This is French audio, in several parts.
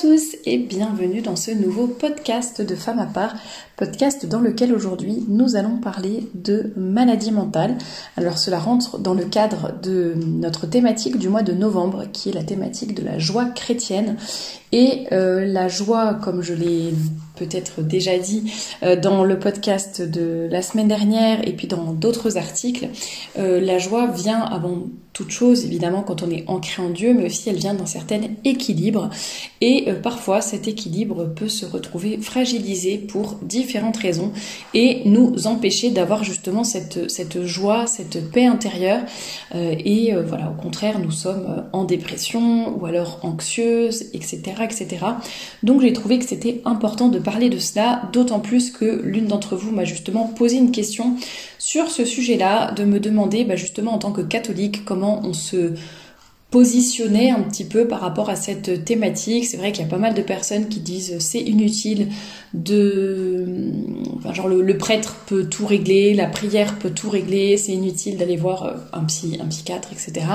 tous et bienvenue dans ce nouveau podcast de Femme à part, podcast dans lequel aujourd'hui nous allons parler de maladie mentale. Alors cela rentre dans le cadre de notre thématique du mois de novembre qui est la thématique de la joie chrétienne. Et la joie, comme je l'ai peut-être déjà dit dans le podcast de la semaine dernière et puis dans d'autres articles, la joie vient avant toute chose, évidemment, quand on est ancré en Dieu, mais aussi elle vient d'un certain équilibre. Et parfois, cet équilibre peut se retrouver fragilisé pour différentes raisons et nous empêcher d'avoir justement cette joie, cette paix intérieure. Voilà, au contraire, nous sommes en dépression ou alors anxieuses, etc., etc. Donc j'ai trouvé que c'était important de parler de cela, d'autant plus que l'une d'entre vous m'a justement posé une question sur ce sujet-là, de me demander justement en tant que catholique comment on se positionnait un petit peu par rapport à cette thématique. C'est vrai qu'il y a pas mal de personnes qui disent c'est inutile le prêtre peut tout régler, la prière peut tout régler, c'est inutile d'aller voir un psychiatre, etc.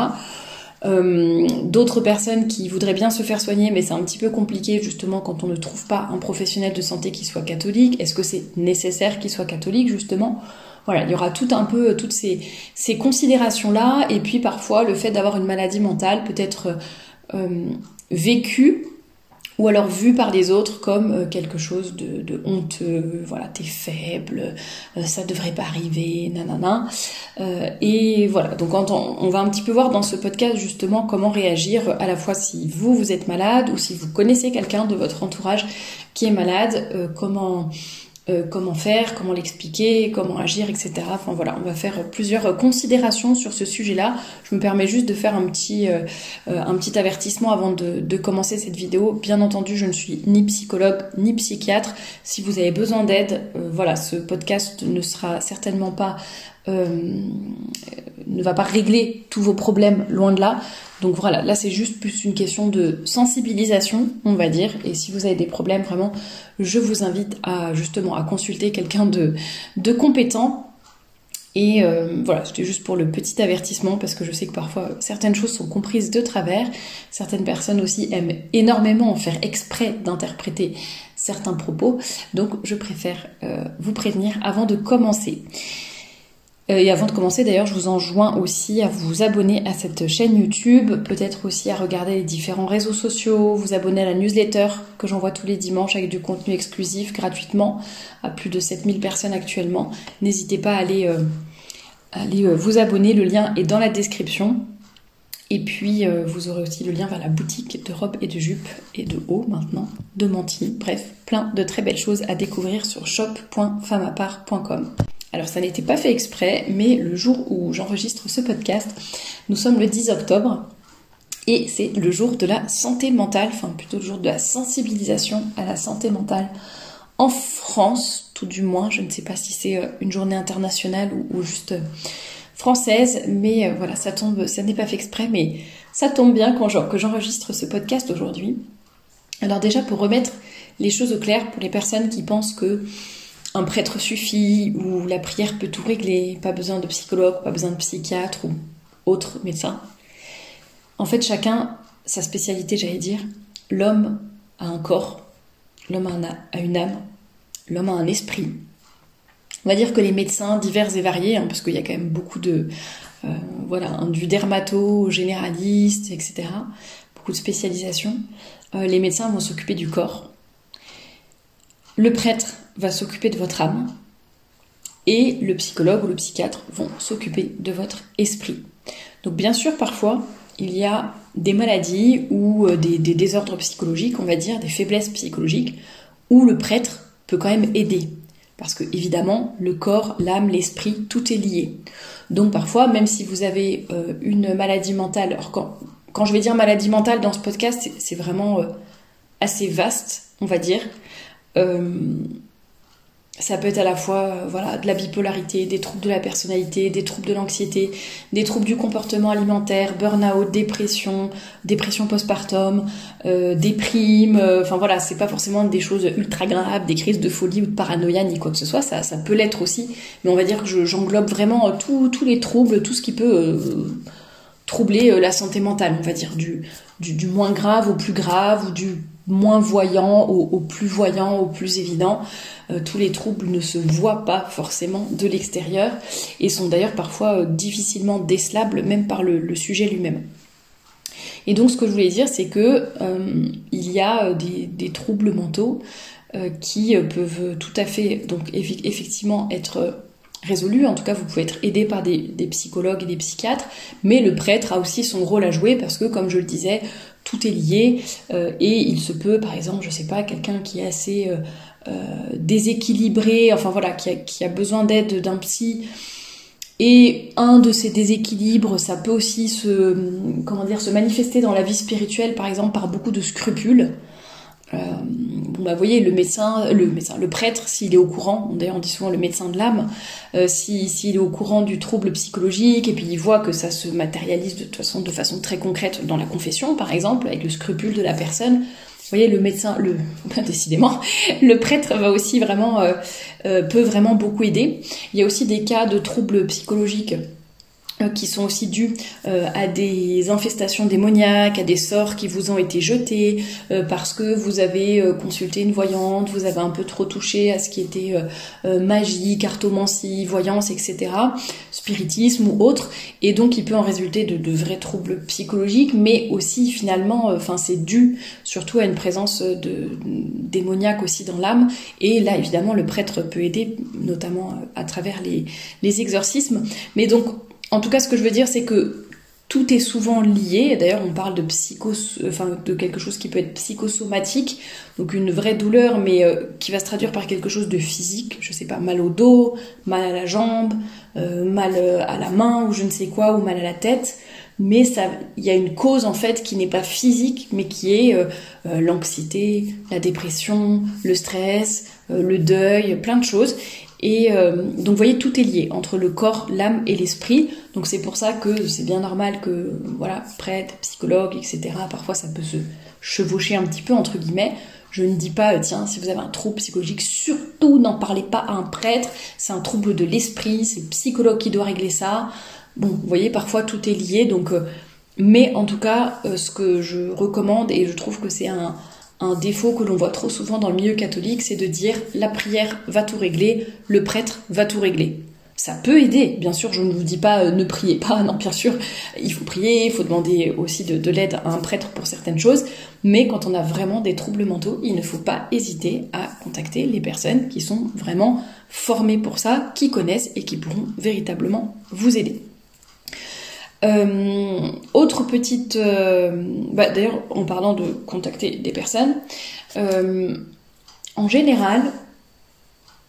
D'autres personnes qui voudraient bien se faire soigner, mais c'est un petit peu compliqué justement quand on ne trouve pas un professionnel de santé qui soit catholique. Est-ce que c'est nécessaire qu'il soit catholique justement ? Voilà, il y aura tout un peu toutes ces considérations-là, et puis parfois le fait d'avoir une maladie mentale peut être vécu ou alors vu par les autres comme quelque chose de honteux, voilà, t'es faible, ça devrait pas arriver, nanana. Et voilà, donc on va un petit peu voir dans ce podcast justement comment réagir à la fois si vous êtes malade ou si vous connaissez quelqu'un de votre entourage qui est malade, comment faire, comment l'expliquer, comment agir, etc. Enfin voilà, on va faire plusieurs considérations sur ce sujet-là. Je me permets juste de faire un petit avertissement avant de commencer cette vidéo. Bien entendu, je ne suis ni psychologue ni psychiatre. Si vous avez besoin d'aide, voilà, ce podcast ne sera certainement pas ne va pas régler tous vos problèmes, loin de là. Donc voilà, là c'est juste plus une question de sensibilisation, on va dire. Et si vous avez des problèmes, vraiment, je vous invite à consulter quelqu'un de compétent. Et voilà, c'était juste pour le petit avertissement, parce que je sais que parfois certaines choses sont comprises de travers. Certaines personnes aussi aiment énormément faire exprès d'interpréter certains propos. Donc je préfère vous prévenir avant de commencer. Et avant de commencer, d'ailleurs, je vous enjoins aussi à vous abonner à cette chaîne YouTube, peut-être aussi à regarder les différents réseaux sociaux, vous abonner à la newsletter que j'envoie tous les dimanches avec du contenu exclusif gratuitement à plus de 7000 personnes actuellement. N'hésitez pas à aller vous abonner, le lien est dans la description. Et puis vous aurez aussi le lien vers la boutique de robes et de jupes et de hauts maintenant, de mantilles, bref, plein de très belles choses à découvrir sur shop.femmeapart.com. Alors ça n'était pas fait exprès, mais le jour où j'enregistre ce podcast, nous sommes le 10 octobre et c'est le jour de la santé mentale, enfin plutôt le jour de la sensibilisation à la santé mentale en France, tout du moins. Je ne sais pas si c'est une journée internationale ou juste française, mais voilà, ça n'est pas fait exprès, mais ça tombe bien que j'enregistre ce podcast aujourd'hui. Alors déjà, pour remettre les choses au clair, pour les personnes qui pensent que un prêtre suffit, ou la prière peut tout régler, pas besoin de psychologue, pas besoin de psychiatre ou autre médecin. En fait, chacun sa spécialité, j'allais dire. L'homme a un corps, l'homme a une âme, l'homme a un esprit. On va dire que les médecins divers et variés, parce qu'il y a quand même beaucoup du dermato au généraliste, etc. Beaucoup de spécialisations. Les médecins vont s'occuper du corps. Le prêtre va s'occuper de votre âme et le psychologue ou le psychiatre vont s'occuper de votre esprit. Donc bien sûr, parfois, il y a des maladies ou des désordres psychologiques, on va dire, des faiblesses psychologiques, où le prêtre peut quand même aider. Parce que, évidemment, le corps, l'âme, l'esprit, tout est lié. Donc parfois, même si vous avez une maladie mentale, alors quand je vais dire maladie mentale dans ce podcast, c'est vraiment assez vaste, on va dire. Ça peut être à la fois de la bipolarité, des troubles de la personnalité, des troubles de l'anxiété, des troubles du comportement alimentaire, burn-out, dépression postpartum, déprime, c'est pas forcément des choses ultra graves, des crises de folie ou de paranoïa ni quoi que ce soit, ça peut l'être aussi, mais on va dire que j'englobe vraiment tous les troubles, tout ce qui peut troubler la santé mentale, on va dire, du moins grave au plus grave, ou du moins voyant au plus voyant, au plus évident. Tous les troubles ne se voient pas forcément de l'extérieur et sont d'ailleurs parfois difficilement décelables même par le sujet lui-même. Et donc ce que je voulais dire, c'est que il y a des troubles mentaux qui peuvent tout à fait donc effectivement être résolus. En tout cas, vous pouvez être aidé par des psychologues et des psychiatres, mais le prêtre a aussi son rôle à jouer parce que, comme je le disais, tout est lié et il se peut, par exemple, je sais pas, quelqu'un qui est assez déséquilibré, enfin voilà, qui a besoin d'aide d'un psy. Et un de ces déséquilibres, ça peut aussi se manifester dans la vie spirituelle, par exemple, par beaucoup de scrupules. Vous voyez, le prêtre, s'il est au courant, d'ailleurs on dit souvent le médecin de l'âme, s'il est au courant du trouble psychologique et puis il voit que ça se matérialise de façon très concrète dans la confession, par exemple, avec le scrupule de la personne. Vous voyez, décidément, le prêtre va aussi peut vraiment beaucoup aider. Il y a aussi des cas de troubles psychologiques qui sont aussi dus à des infestations démoniaques, à des sorts qui vous ont été jetés, parce que vous avez consulté une voyante, vous avez un peu trop touché à ce qui était magie, cartomancie, voyance, etc., spiritisme ou autre, et donc il peut en résulter de vrais troubles psychologiques, mais aussi finalement, c'est dû surtout à une présence démoniaque aussi dans l'âme, et là évidemment le prêtre peut aider, notamment à travers les exorcismes, mais donc en tout cas, ce que je veux dire, c'est que tout est souvent lié. D'ailleurs, on parle de quelque chose qui peut être psychosomatique, donc une vraie douleur, mais qui va se traduire par quelque chose de physique. Je sais pas, mal au dos, mal à la jambe, mal à la main ou je ne sais quoi, ou mal à la tête. Mais il y a une cause en fait qui n'est pas physique, mais qui est l'anxiété, la dépression, le stress, le deuil, plein de choses. Et donc vous voyez, tout est lié entre le corps, l'âme et l'esprit. Donc c'est pour ça que c'est bien normal que, voilà, prêtre, psychologue, etc., parfois ça peut se chevaucher un petit peu, entre guillemets. Je ne dis pas, tiens, si vous avez un trouble psychologique, surtout n'en parlez pas à un prêtre, c'est un trouble de l'esprit, c'est le psychologue qui doit régler ça. Bon, vous voyez, parfois tout est lié, donc... mais en tout cas, ce que je recommande, et je trouve que c'est un défaut que l'on voit trop souvent dans le milieu catholique, c'est de dire la prière va tout régler, le prêtre va tout régler. Ça peut aider, bien sûr, je ne vous dis pas ne priez pas, non, bien sûr, il faut prier, il faut demander aussi de l'aide à un prêtre pour certaines choses, mais quand on a vraiment des troubles mentaux, il ne faut pas hésiter à contacter les personnes qui sont vraiment formées pour ça, qui connaissent et qui pourront véritablement vous aider. Autre petite... d'ailleurs, en parlant de contacter des personnes, en général,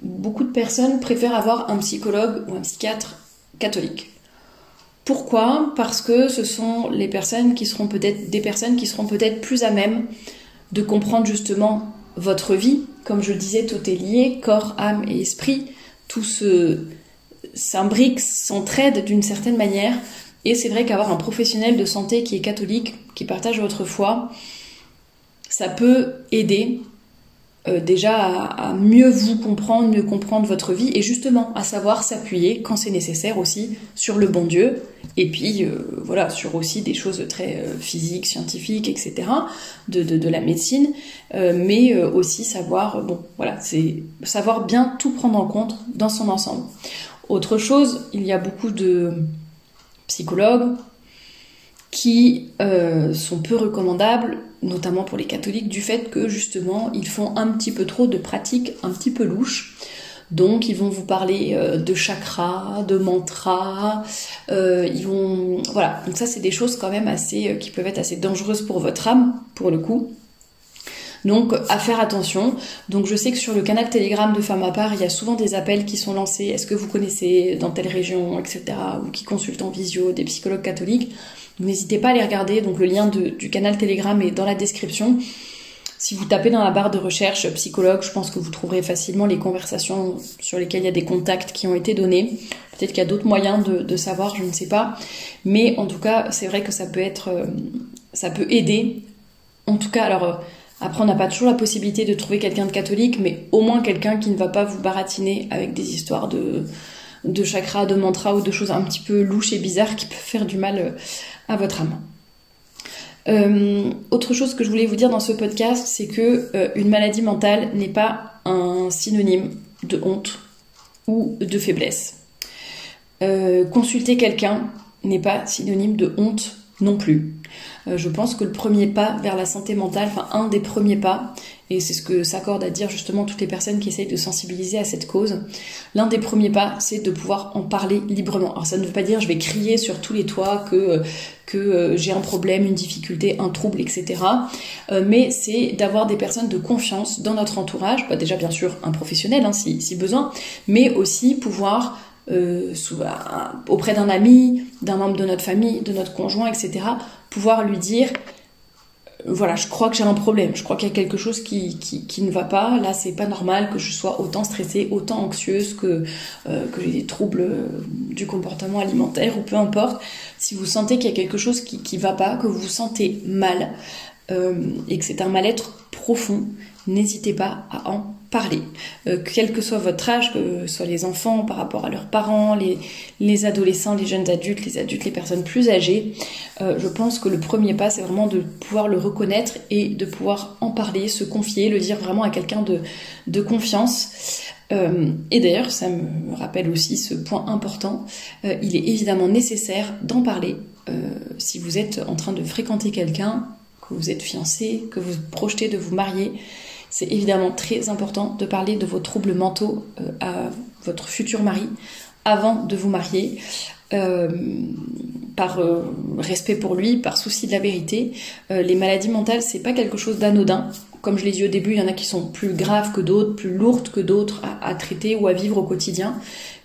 beaucoup de personnes préfèrent avoir un psychologue ou un psychiatre catholique. Pourquoi ? Parce que ce sont des personnes qui seront peut-être plus à même de comprendre justement votre vie. Comme je le disais, tout est lié, corps, âme et esprit. Tout s'imbrique, s'entraide d'une certaine manière. Et c'est vrai qu'avoir un professionnel de santé qui est catholique, qui partage votre foi, ça peut aider déjà à mieux vous comprendre, mieux comprendre votre vie et justement à savoir s'appuyer quand c'est nécessaire aussi sur le bon Dieu et puis voilà, sur aussi des choses très physiques, scientifiques, etc. de la médecine, mais aussi savoir, c'est savoir bien tout prendre en compte dans son ensemble. Autre chose, il y a beaucoup de psychologues qui sont peu recommandables, notamment pour les catholiques, du fait que justement ils font un petit peu trop de pratiques un petit peu louches. Donc ils vont vous parler de chakras, de mantras, voilà. Donc ça c'est des choses quand même qui peuvent être assez dangereuses pour votre âme, pour le coup. Donc à faire attention. Donc je sais que sur le canal Telegram de Femme à part, il y a souvent des appels qui sont lancés. Est-ce que vous connaissez dans telle région, etc. ou qui consultent en visio des psychologues catholiques. N'hésitez pas à les regarder. Donc le lien du canal Telegram est dans la description. Si vous tapez dans la barre de recherche psychologue, je pense que vous trouverez facilement les conversations sur lesquelles il y a des contacts qui ont été donnés. Peut-être qu'il y a d'autres moyens de savoir, je ne sais pas. Mais en tout cas, c'est vrai que ça peut aider. En tout cas, alors... Après, on n'a pas toujours la possibilité de trouver quelqu'un de catholique, mais au moins quelqu'un qui ne va pas vous baratiner avec des histoires de chakras, de mantras ou de choses un petit peu louches et bizarres qui peuvent faire du mal à votre âme. Autre chose que je voulais vous dire dans ce podcast, c'est que une maladie mentale n'est pas un synonyme de honte ou de faiblesse. Consulter quelqu'un n'est pas synonyme de honte non plus. Je pense que le premier pas vers la santé mentale, enfin un des premiers pas, et c'est ce que s'accordent à dire justement toutes les personnes qui essayent de sensibiliser à cette cause, l'un des premiers pas, c'est de pouvoir en parler librement. Alors ça ne veut pas dire je vais crier sur tous les toits que j'ai un problème, une difficulté, un trouble, etc. Mais c'est d'avoir des personnes de confiance dans notre entourage, déjà bien sûr un professionnel hein, si besoin, mais aussi pouvoir auprès d'un ami, d'un membre de notre famille, de notre conjoint, etc., pouvoir lui dire voilà, je crois que j'ai un problème, je crois qu'il y a quelque chose qui ne va pas, là c'est pas normal que je sois autant stressée, autant anxieuse, que j'ai des troubles du comportement alimentaire ou peu importe. Si vous sentez qu'il y a quelque chose qui va pas, que vous vous sentez mal et que c'est un mal-être profond, n'hésitez pas à en parler. Quel que soit votre âge, que ce soit les enfants par rapport à leurs parents, les adolescents, les jeunes adultes, les personnes plus âgées, je pense que le premier pas, c'est vraiment de pouvoir le reconnaître et de pouvoir en parler, se confier, le dire vraiment à quelqu'un de confiance. Et d'ailleurs, ça me rappelle aussi ce point important, il est évidemment nécessaire d'en parler si vous êtes en train de fréquenter quelqu'un, que vous êtes fiancé, que vous projetez de vous marier. C'est évidemment très important de parler de vos troubles mentaux à votre futur mari avant de vous marier, par respect pour lui, par souci de la vérité. Les maladies mentales, c'est pas quelque chose d'anodin. Comme je l'ai dit au début, il y en a qui sont plus graves que d'autres, plus lourdes que d'autres à traiter ou à vivre au quotidien.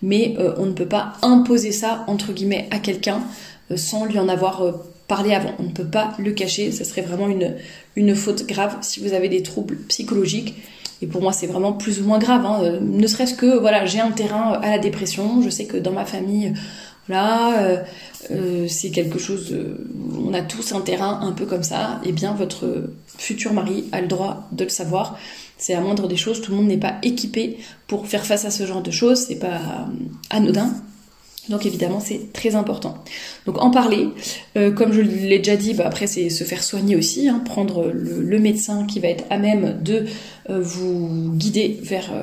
Mais on ne peut pas imposer ça, entre guillemets, à quelqu'un sans lui en avoir parlé avant. On ne peut pas le cacher, ça serait vraiment une faute grave si vous avez des troubles psychologiques. Et pour moi, c'est vraiment plus ou moins grave. Hein. Ne serait-ce que, voilà, j'ai un terrain à la dépression. Je sais que dans ma famille, voilà, c'est quelque chose... on a tous un terrain un peu comme ça. Eh bien, votre futur mari a le droit de le savoir. C'est la moindre des choses. Tout le monde n'est pas équipé pour faire face à ce genre de choses. C'est pas anodin. Donc évidemment c'est très important. Donc en parler, comme je l'ai déjà dit, après c'est se faire soigner aussi, hein, prendre le médecin qui va être à même de vous guider vers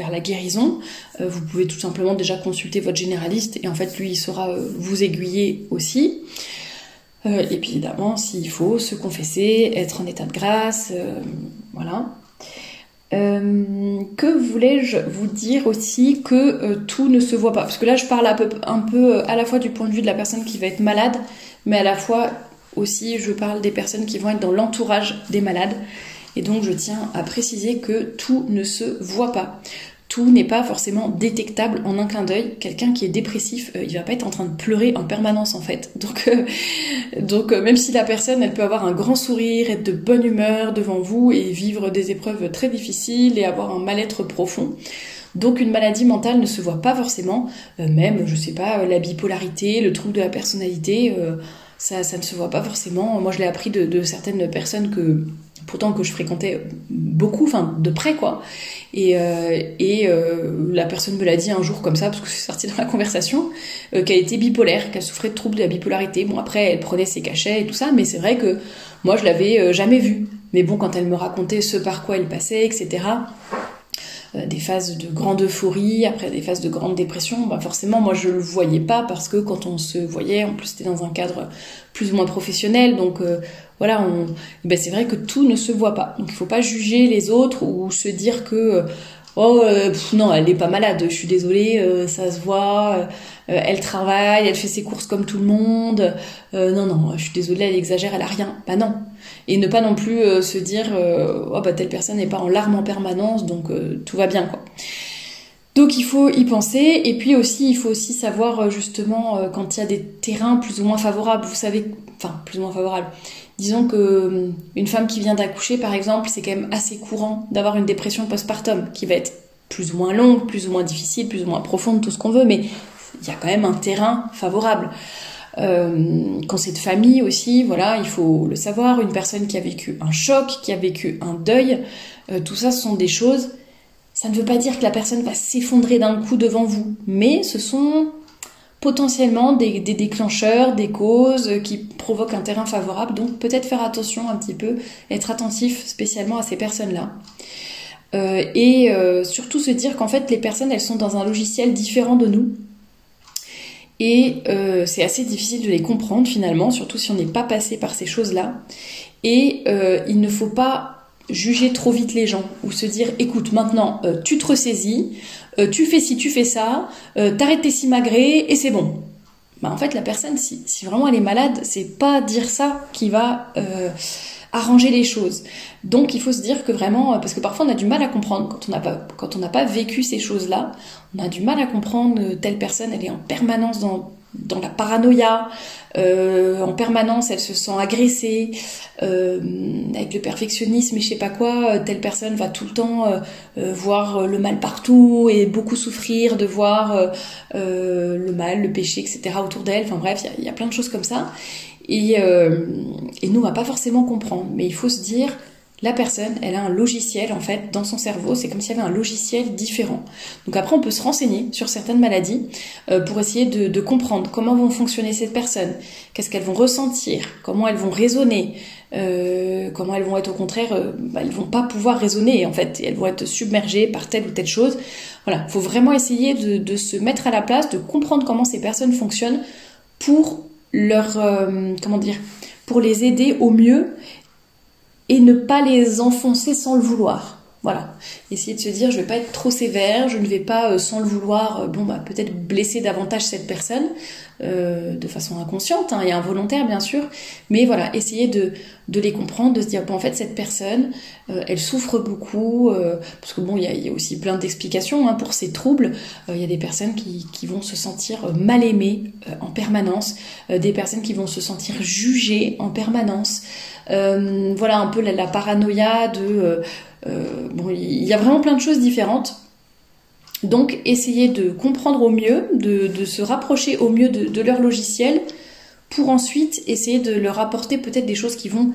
la guérison. Vous pouvez tout simplement déjà consulter votre généraliste et en fait lui il saura vous aiguiller aussi. Et puis évidemment s'il faut se confesser, être en état de grâce, voilà. Que voulais-je vous dire aussi que tout ne se voit pas, parce que là je parle un peu à la fois du point de vue de la personne qui va être malade, mais à la fois aussi je parle des personnes qui vont être dans l'entourage des malades, et donc je tiens à préciser que tout ne se voit pas. Tout n'est pas forcément détectable en un clin d'œil. Quelqu'un qui est dépressif, il va pas être en train de pleurer en permanence en fait. Donc même si la personne, elle peut avoir un grand sourire, être de bonne humeur devant vous et vivre des épreuves très difficiles et avoir un mal-être profond. Donc une maladie mentale ne se voit pas forcément, même, je sais pas, la bipolarité, le trouble de la personnalité, ça ne se voit pas forcément. Moi je l'ai appris de certaines personnes que je fréquentais beaucoup, enfin de près quoi, et la personne me l'a dit un jour comme ça parce que c'est sorti dans la conversation, qu'elle était bipolaire, qu'elle souffrait de troubles de la bipolarité. Bon après elle prenait ses cachets et tout ça, mais c'est vrai que moi je l'avais jamais vue. Mais bon, quand elle me racontait ce par quoi elle passait, etc., des phases de grande euphorie, après des phases de grande dépression, bah forcément moi je le voyais pas parce que quand on se voyait, en plus c'était dans un cadre plus ou moins professionnel, donc voilà, c'est vrai que tout ne se voit pas. Donc il faut pas juger les autres ou se dire que non, elle est pas malade, je suis désolée, ça se voit, elle travaille, elle fait ses courses comme tout le monde, non, je suis désolée, elle exagère, elle a rien. Bah non. Et ne pas non plus se dire telle personne n'est pas en larmes en permanence, donc tout va bien quoi. Donc il faut y penser, et puis aussi il faut aussi savoir justement quand il y a des terrains plus ou moins favorables, vous savez, enfin plus ou moins favorables. Disons que une femme qui vient d'accoucher par exemple, c'est quand même assez courant d'avoir une dépression postpartum qui va être plus ou moins longue, plus ou moins difficile, plus ou moins profonde, tout ce qu'on veut, mais il y a quand même un terrain favorable. Quand c'est de famille aussi, voilà, il faut le savoir, une personne qui a vécu un choc, qui a vécu un deuil, tout ça ce sont des choses, ça ne veut pas dire que la personne va s'effondrer d'un coup devant vous, mais ce sont potentiellement des déclencheurs, des causes qui provoquent un terrain favorable. Donc peut-être faire attention un petit peu, être attentif spécialement à ces personnes-là. Et surtout se dire qu'en fait les personnes elles sont dans un logiciel différent de nous. Et c'est assez difficile de les comprendre finalement, surtout si on n'est pas passé par ces choses-là. Et il ne faut pas juger trop vite les gens, ou se dire écoute maintenant tu te ressaisis, tu fais ci, tu fais ça, t'arrêtes tes simagrées et c'est bon. Bah, en fait la personne si vraiment elle est malade, c'est pas dire ça qui va arranger les choses. Donc il faut se dire que vraiment, parce que parfois on a du mal à comprendre quand on n'a pas vécu ces choses-là, on a du mal à comprendre telle personne elle est en permanence dans la paranoïa, en permanence elle se sent agressée, avec le perfectionnisme et je sais pas quoi, telle personne va tout le temps voir le mal partout et beaucoup souffrir de voir le mal, le péché, etc. autour d'elle, enfin bref, il y a plein de choses comme ça. Et nous on va pas forcément comprendre, mais il faut se dire la personne, elle a un logiciel en fait dans son cerveau, c'est comme s'il y avait un logiciel différent. Donc après on peut se renseigner sur certaines maladies pour essayer de comprendre comment vont fonctionner ces personnes, qu'est-ce qu'elles vont ressentir, comment elles vont raisonner, comment elles vont être au contraire, elles vont pas pouvoir raisonner en fait, et elles vont être submergées par telle ou telle chose. Voilà, il faut vraiment essayer de se mettre à la place, de comprendre comment ces personnes fonctionnent pour pour les aider au mieux et ne pas les enfoncer sans le vouloir. Voilà. Essayer de se dire, je vais pas être trop sévère, je ne vais pas, sans le vouloir, peut-être blesser davantage cette personne, de façon inconsciente, et involontaire bien sûr, mais voilà, essayer de les comprendre, de se dire, en fait, cette personne, elle souffre beaucoup, parce que il y a aussi plein d'explications pour ces troubles. Il y a des personnes qui vont se sentir mal aimées en permanence, des personnes qui vont se sentir jugées en permanence. Voilà un peu la paranoïa il y a vraiment plein de choses différentes. Donc essayez de comprendre au mieux, de se rapprocher au mieux de leur logiciel pour ensuite essayer de leur apporter peut-être des choses qui vont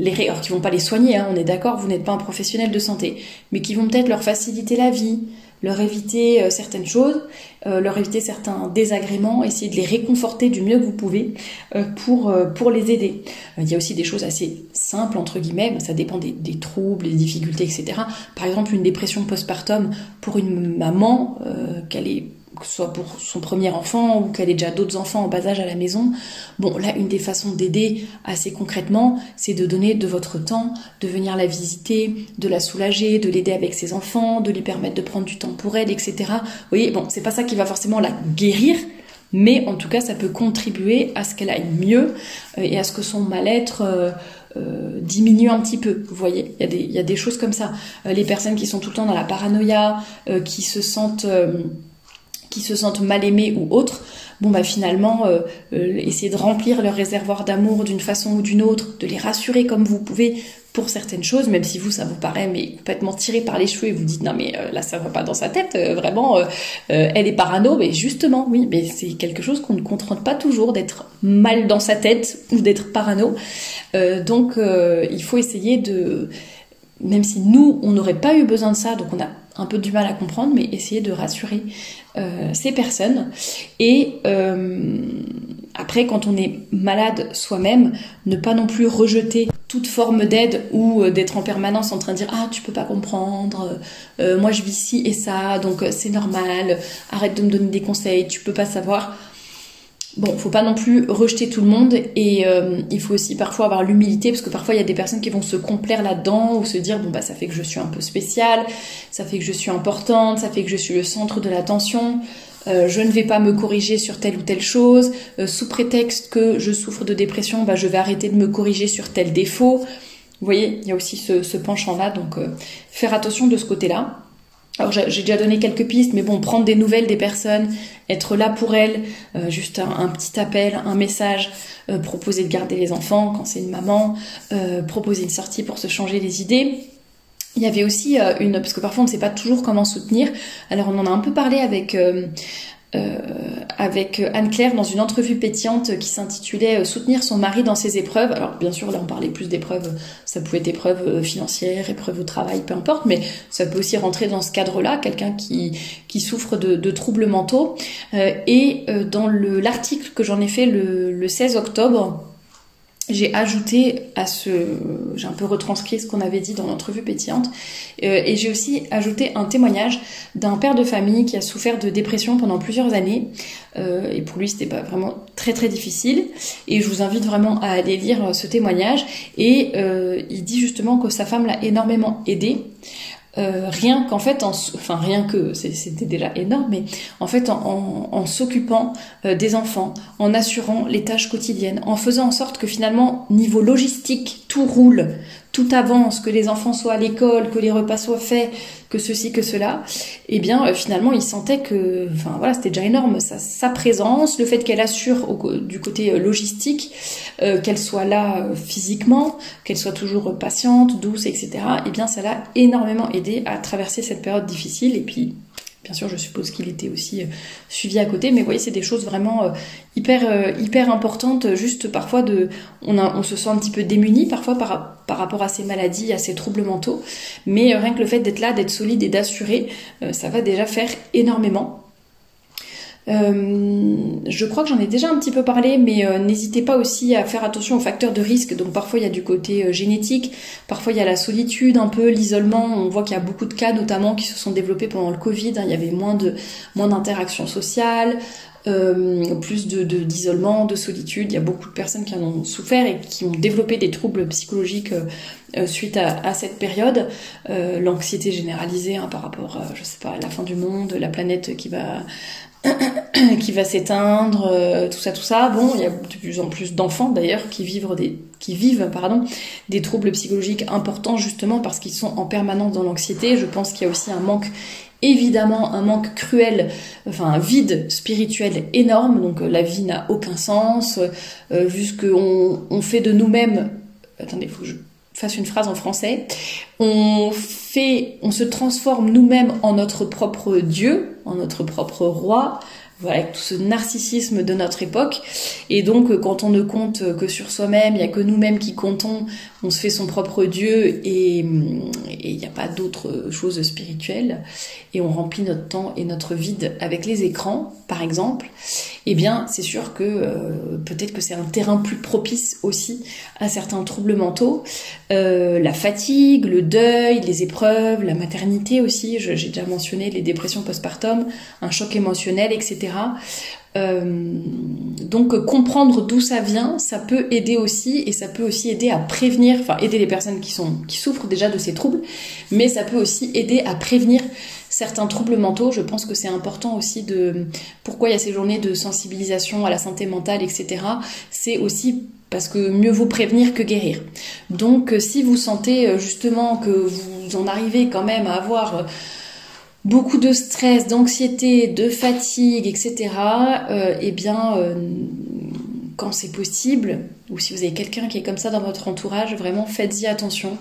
alors qui vont pas les soigner, on est d'accord, vous n'êtes pas un professionnel de santé, mais qui vont peut-être leur faciliter la vie, leur éviter certaines choses, leur éviter certains désagréments, essayer de les réconforter du mieux que vous pouvez pour les aider. Il y a aussi des choses assez simples, entre guillemets, ça dépend des troubles, des difficultés, etc. Par exemple, une dépression postpartum pour une maman, que ce soit pour son premier enfant ou qu'elle ait déjà d'autres enfants en bas âge à la maison. Là, une des façons d'aider assez concrètement, c'est de donner de votre temps, de venir la visiter, de la soulager, de l'aider avec ses enfants, de lui permettre de prendre du temps pour elle, etc. Vous voyez, c'est pas ça qui va forcément la guérir, mais en tout cas, ça peut contribuer à ce qu'elle aille mieux et à ce que son mal-être diminue un petit peu. Vous voyez, il y a des choses comme ça. Les personnes qui sont tout le temps dans la paranoïa, qui se sentent mal aimées ou autres, finalement, essayer de remplir leur réservoir d'amour d'une façon ou d'une autre, de les rassurer comme vous pouvez pour certaines choses, même si ça vous paraît complètement tiré par les cheveux et vous dites non mais là ça va pas dans sa tête, vraiment elle est parano, mais justement oui, mais c'est quelque chose qu'on ne contrôle pas toujours, d'être mal dans sa tête ou d'être parano, donc il faut essayer même si nous on n'aurait pas eu besoin de ça, donc on a un peu du mal à comprendre, mais essayer de rassurer ces personnes. Et après, quand on est malade soi-même, ne pas non plus rejeter toute forme d'aide ou d'être en permanence en train de dire « Ah, tu peux pas comprendre, moi je vis ci et ça, donc c'est normal, arrête de me donner des conseils, tu peux pas savoir ». Faut pas non plus rejeter tout le monde et il faut aussi parfois avoir l'humilité, parce que parfois il y a des personnes qui vont se complaire là-dedans ou se dire ça fait que je suis un peu spéciale, ça fait que je suis importante, ça fait que je suis le centre de l'attention, je ne vais pas me corriger sur telle ou telle chose, sous prétexte que je souffre de dépression, je vais arrêter de me corriger sur tel défaut. Vous voyez, il y a aussi ce penchant-là, donc faire attention de ce côté-là. Alors j'ai déjà donné quelques pistes, mais prendre des nouvelles des personnes, être là pour elles, juste un petit appel, un message, proposer de garder les enfants quand c'est une maman, proposer une sortie pour se changer les idées. Il y avait aussi parce que parfois on ne sait pas toujours comment soutenir, alors on en a un peu parlé avec Anne-Claire dans une entrevue pétillante qui s'intitulait « Soutenir son mari dans ses épreuves ». Alors bien sûr là on parlait plus d'épreuves, ça pouvait être épreuves financières, épreuves au travail, peu importe, mais ça peut aussi rentrer dans ce cadre-là, quelqu'un qui souffre de troubles mentaux. Dans l'article que j'en ai fait le 16 octobre, j'ai ajouté j'ai un peu retranscrit ce qu'on avait dit dans l'entrevue pétillante, et j'ai aussi ajouté un témoignage d'un père de famille qui a souffert de dépression pendant plusieurs années, et pour lui c'était pas vraiment très très difficile, et je vous invite vraiment à aller lire ce témoignage, et il dit justement que sa femme l'a énormément aidé. Rien que c'était déjà énorme, mais en fait en s'occupant des enfants, en assurant les tâches quotidiennes, en faisant en sorte que finalement niveau logistique tout roule, tout avance, que les enfants soient à l'école, que les repas soient faits, que ceci, que cela, et bien finalement il sentait que, c'était déjà énorme, sa présence, le fait qu'elle assure du côté logistique, qu'elle soit là physiquement, qu'elle soit toujours patiente, douce, etc. Et bien ça l'a énormément aidé à traverser cette période difficile. Et puis bien sûr, je suppose qu'il était aussi suivi à côté, mais vous voyez, c'est des choses vraiment hyper importantes. Juste parfois, on se sent un petit peu démuni parfois par rapport à ces maladies, à ces troubles mentaux. Mais rien que le fait d'être là, d'être solide et d'assurer, ça va déjà faire énormément. Je crois que j'en ai déjà un petit peu parlé, mais n'hésitez pas aussi à faire attention aux facteurs de risque. Donc parfois il y a du côté génétique, parfois il y a la solitude, un peu l'isolement. On voit qu'il y a beaucoup de cas notamment qui se sont développés pendant le Covid, il y avait moins d'interactions sociales, plus d'isolement, de solitude. Il y a beaucoup de personnes qui en ont souffert et qui ont développé des troubles psychologiques suite à cette période. L'anxiété généralisée par rapport à la fin du monde, la planète qui va s'éteindre, tout ça. Bon, il y a de plus en plus d'enfants d'ailleurs qui vivent des troubles psychologiques importants justement parce qu'ils sont en permanence dans l'anxiété. Je pense qu'il y a aussi un manque cruel, un vide spirituel énorme. Donc la vie n'a aucun sens, vu ce qu'on fait de nous-mêmes. Attendez, il faut que je fasse une phrase en français. On se transforme nous-mêmes en notre propre Dieu, en notre propre roi. Voilà, tout ce narcissisme de notre époque. Et donc, quand on ne compte que sur soi-même, il n'y a que nous-mêmes qui comptons, on se fait son propre Dieu et il n'y a pas d'autre chose spirituelle. Et on remplit notre temps et notre vide avec les écrans, par exemple. Eh bien, c'est sûr que peut-être que c'est un terrain plus propice aussi à certains troubles mentaux. La fatigue, le deuil, les épreuves, la maternité aussi. J'ai déjà mentionné les dépressions postpartum, un choc émotionnel, etc. Donc comprendre d'où ça vient, ça peut aider aussi, et ça peut aussi aider à prévenir, aider les personnes qui souffrent déjà de ces troubles, mais ça peut aussi aider à prévenir certains troubles mentaux. Je pense que c'est important aussi pourquoi il y a ces journées de sensibilisation à la santé mentale, etc. C'est aussi parce que mieux vaut prévenir que guérir. Donc si vous sentez justement que vous en arrivez quand même à avoir beaucoup de stress, d'anxiété, de fatigue, etc., quand c'est possible, ou si vous avez quelqu'un qui est comme ça dans votre entourage, vraiment faites-y attention.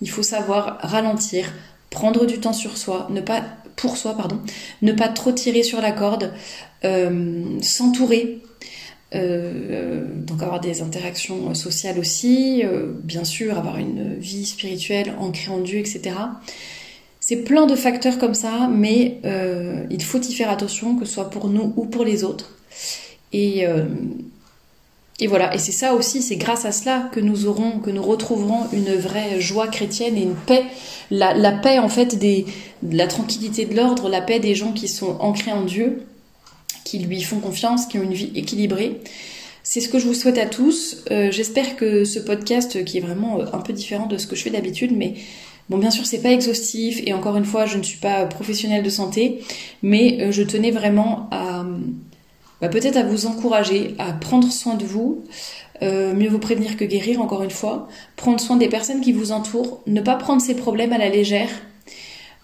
Il faut savoir ralentir, prendre du temps pour soi, ne pas trop tirer sur la corde, s'entourer, donc avoir des interactions sociales aussi, bien sûr avoir une vie spirituelle ancrée en Dieu, etc. C'est plein de facteurs comme ça, mais il faut y faire attention, que ce soit pour nous ou pour les autres. Et voilà, et c'est ça aussi, c'est grâce à cela que nous retrouverons une vraie joie chrétienne et une paix, la paix en fait de la tranquillité de l'ordre, la paix des gens qui sont ancrés en Dieu, qui lui font confiance, qui ont une vie équilibrée. C'est ce que je vous souhaite à tous. J'espère que ce podcast, qui est vraiment un peu différent de ce que je fais d'habitude, mais bon, bien sûr, c'est pas exhaustif, et encore une fois, je ne suis pas professionnelle de santé, mais je tenais vraiment à peut-être à vous encourager à prendre soin de vous, mieux vaut prévenir que guérir, encore une fois, prendre soin des personnes qui vous entourent, ne pas prendre ces problèmes à la légère,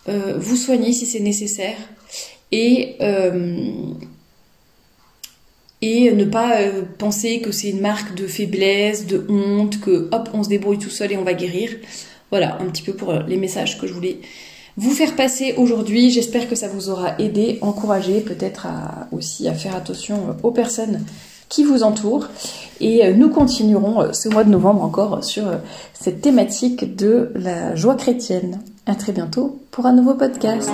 vous soigner si c'est nécessaire, et ne pas penser que c'est une marque de faiblesse, de honte, que hop, on se débrouille tout seul et on va guérir. Voilà, un petit peu pour les messages que je voulais vous faire passer aujourd'hui. J'espère que ça vous aura aidé, encouragé, peut-être aussi à faire attention aux personnes qui vous entourent. Et nous continuerons ce mois de novembre encore sur cette thématique de la joie chrétienne. À très bientôt pour un nouveau podcast.